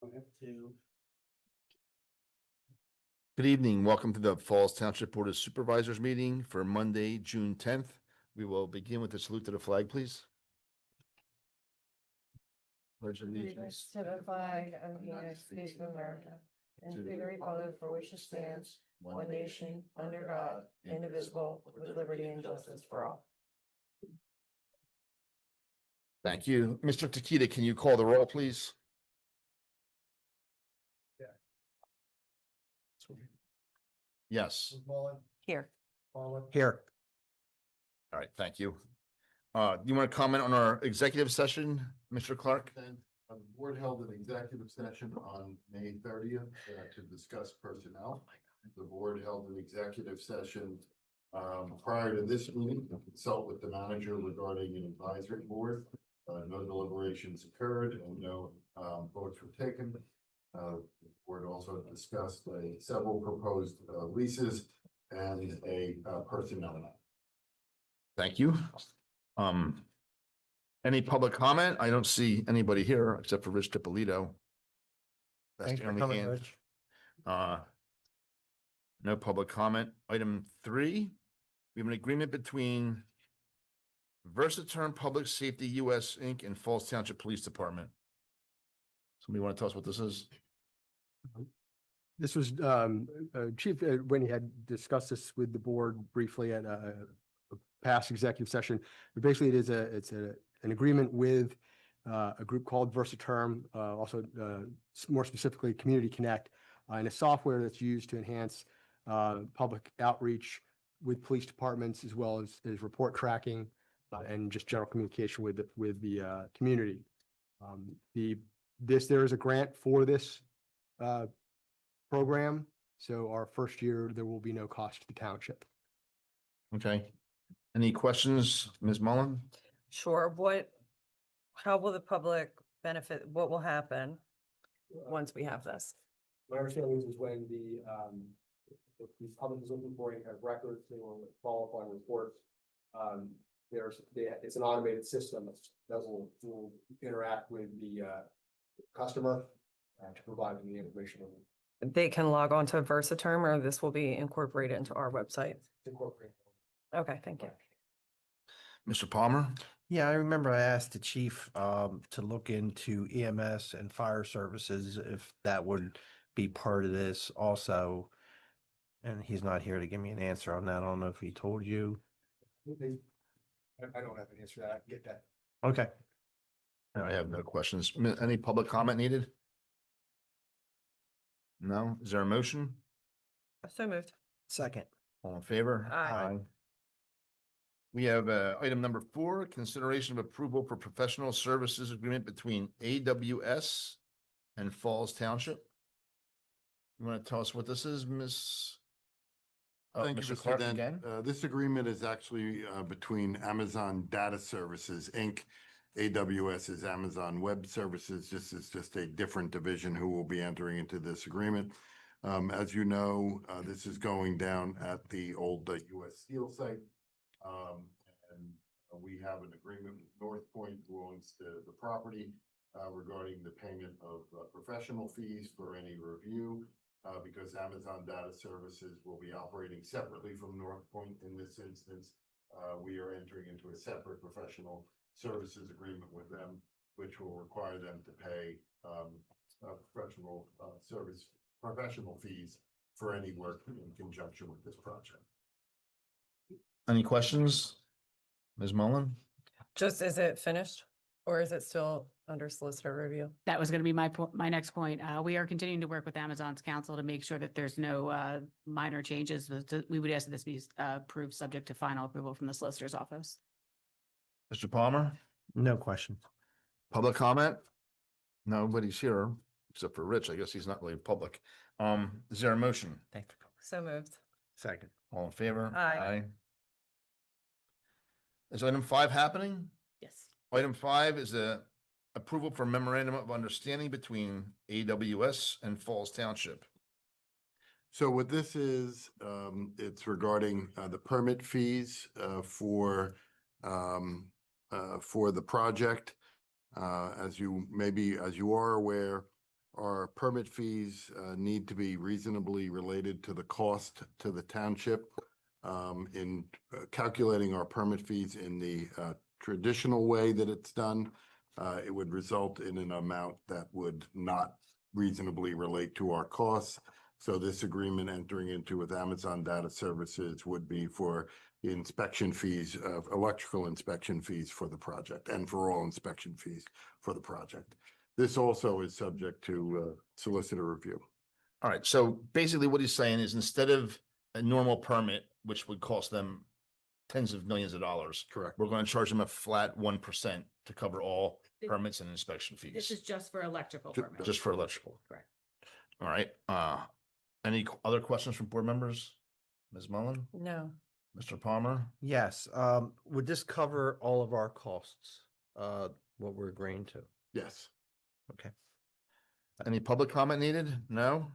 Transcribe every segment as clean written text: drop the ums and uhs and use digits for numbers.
I have to. Good evening. Welcome to the Falls Township Board of Supervisors meeting for Monday, June 10th. We will begin with the salute to the flag, please. Pledge allegiance To the flag of the United States of America and to the republic for which it stands, one nation, under God, indivisible, with liberty and justice for all. Thank you. Mr. Takita, can you call the roll, please? Yes. Here. Here. All right, thank you. Do you want to comment on our executive session, Mr. Clark? The board held an executive session on May 30th to discuss personnel. The board held an executive session prior to this meeting to consult with the manager regarding an advisory board. No deliberations occurred and no votes were taken. The board also discussed several proposed leases and a personnel. Thank you. Any public comment? I don't see anybody here except for Rich DiPolito. That's Thanks the for only coming, hand. Rich. No public comment. Item 3, we have an agreement between Versatern Public Safety US Inc. and Falls Township Police Department. Somebody want to tell us what this is? This was Chief, when he had discussed this with the board briefly at a past executive session. But basically, it's an agreement with a group called Versaterm, also more specifically Community Connect, and a software that's used to enhance public outreach with police departments as well as report tracking and just general communication with the community. There is a grant for this program. So our first year, there will be no cost to the township. Okay. Any questions, Ms. Mullen? Sure. How will the public benefit? What will happen once we have this? My understanding is when if the public is looking for any kind of records, they will follow up on reports. It's an automated system that will interact with the customer to provide them the information They can log on to Versaterm, or this will be incorporated into our website. to incorporate. Okay, thank you. Mr. Palmer? Yeah, I remember I asked the chief to look into EMS and fire services, if that would be part of this also. And he's not here to give me an answer on that. I don't know if he told you. I don't have an answer to that. I can get that. Okay. I have no questions. Any public comment needed? No? Is there a motion? So moved. Second. All in favor? Aye. We have item number 4, consideration of approval for professional services agreement between AWS and Falls Township. You want to tell us what this is, Ms.? Thank you, Mr. Mr. Clark Dent. again? This agreement is actually between Amazon Data Services, Inc. AWS is Amazon Web Services. This is just a different division who will be entering into this agreement. As you know, this is going down at the old US Steel site. And we have an agreement with North Point, who owns the property, regarding the payment of professional fees for any review. Because Amazon Data Services will be operating separately from North Point in this instance. We are entering into a separate professional services agreement with them, which will require them to pay professional fees for any work in conjunction with this project. Any questions? Ms. Mullen? Just, is it finished or is it still under solicitor review? That was going to be my next point. We are continuing to work with Amazon's counsel to make sure that there's no minor changes. We would ask that this be approved subject to final approval from the solicitor's office. Mr. Palmer? No question. Public comment? Nobody's here except for Rich. I guess he's not really public. Is there a motion? Thanks for coming. So moved. Second. All in favor? Aye. Is item 5 happening? Yes. Item 5 is the approval for memorandum of understanding between AWS and Falls Township. So what this is, it's regarding the permit fees for the project. As you are aware, our permit fees need to be reasonably related to the cost to the township. In calculating our permit fees in the traditional way that it's done, it would result in an amount that would not reasonably relate to our costs. So this agreement entering into with Amazon Data Services would be for the inspection fees of electrical inspection fees for the project and for all inspection fees for the project. This also is subject to solicitor review. All right, so basically what he's saying is instead of a normal permit, which would cost them tens of millions of dollars, Correct. we're going to charge them a flat 1% to cover all permits and inspection This fees, is just for electrical Ju- permits. just for electrical. Correct. All right, any other questions from board members? Ms. Mullen, No. Mr. Palmer? Yes, would this cover all of our costs, what we're agreeing to? Yes. Okay. Any public comment needed? No?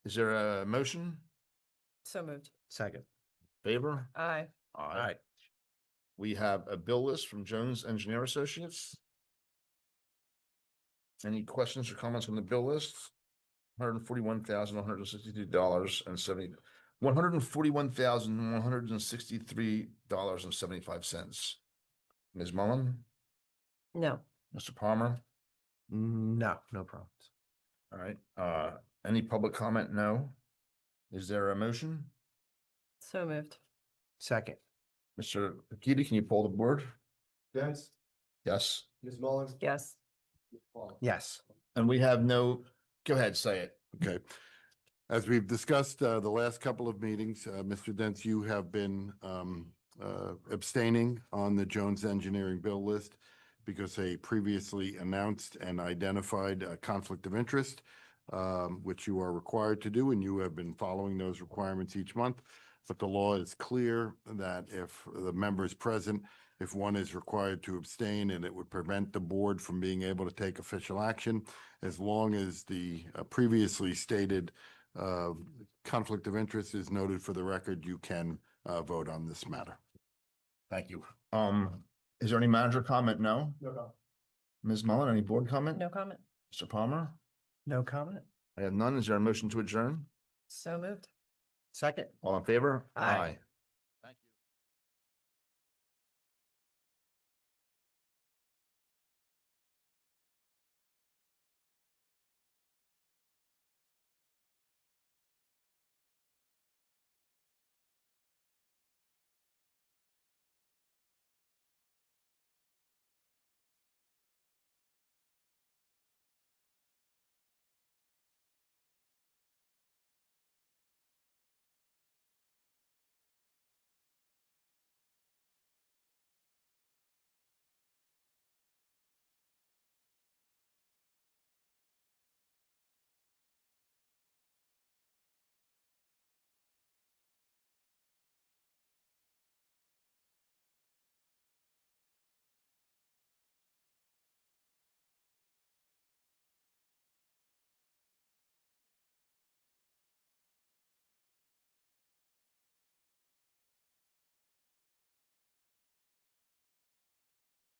Is there a motion? So moved. Second. Favor? Aye. All right. We have a bill list from Jones Engineer Associates. Any questions or comments on the bill list? $141,163.75. Ms. Mullen, No. Mr. Palmer? No, no problems. All right, any public comment? No. Is there a motion? So moved. Second. Mr. Akita, can you pull the board? Dents, Yes. Ms. Mullins. Yes. Yes. And we have no, go ahead, say it. Okay. As we've discussed the last couple of meetings, Mr. Dents, you have been abstaining on the Jones Engineering bill list because they previously announced and identified a conflict of interest, which you are required to do, and you have been following those requirements each month. But the law is clear that if the members present, if one is required to abstain, and it would prevent the board from being able to take official action, as long as the previously stated conflict of interest is noted for the record, you can vote on this matter. Thank you. Is there any manager comment? No. No. Ms. Mullen, any board comment? No comment. Mr. Palmer? No comment? I have none. Is there a motion to adjourn? So moved. Second. All in favor? Aye.